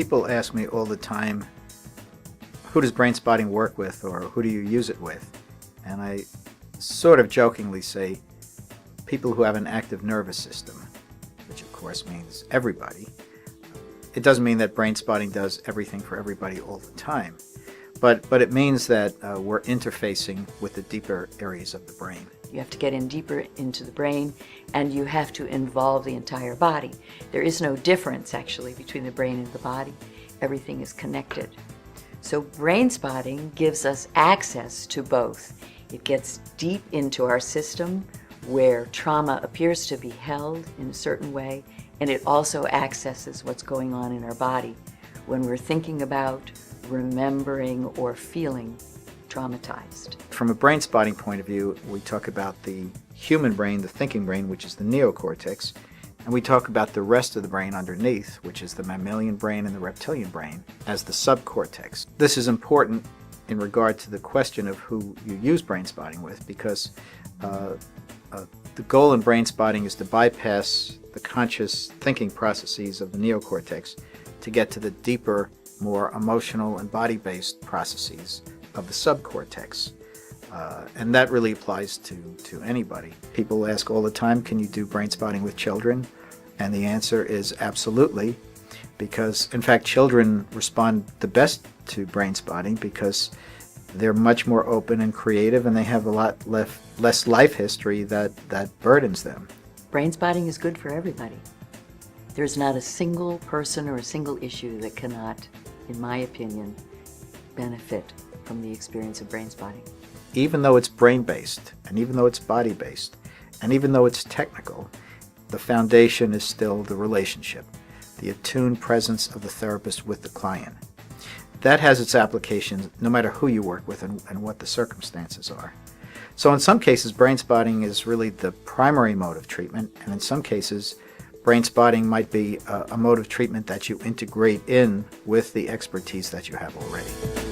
People ask me all the time, who does Brainspotting work with, or who do you use it with? And I sort of jokingly say, people who have an active nervous system, which of course means everybody. It doesn't mean that Brainspotting does everything for everybody all the time, but it means that we're interfacing with the deeper areas of the brain. You have to get in deeper into the brain, and you have to involve the entire body. There is no difference, actually, between the brain and the body. Everything is connected. So Brainspotting gives us access to both. It gets deep into our system where trauma appears to be held in a certain way, and it also accesses what's going on in our body when we're thinking about, remembering, or feeling traumatized. From a Brainspotting point of view, we talk about the human brain, the thinking brain, which is the neocortex, and we talk about the rest of the brain underneath, which is the mammalian brain and the reptilian brain, as the subcortex. This is important in regard to the question of who you use Brainspotting with, because the goal in Brainspotting is to bypass the conscious thinking processes of the neocortex to get to the deeper, more emotional and body-based processes of the subcortex. And that really applies to anybody. People ask all the time, can you do Brainspotting with children? And the answer is absolutely, because in fact children respond the best to Brainspotting because they're much more open and creative, and they have a lot less life history that burdens them. Brainspotting is good for everybody. There's not a single person or a single issue that cannot, in my opinion, benefit from the experience of Brainspotting. Even though it's brain-based, and even though it's body-based, and even though it's technical, the foundation is still the relationship, the attuned presence of the therapist with the client. That has its applications no matter who you work with and what the circumstances are. So in some cases, Brainspotting is really the primary mode of treatment, and in some cases, Brainspotting might be a mode of treatment that you integrate in with the expertise that you have already.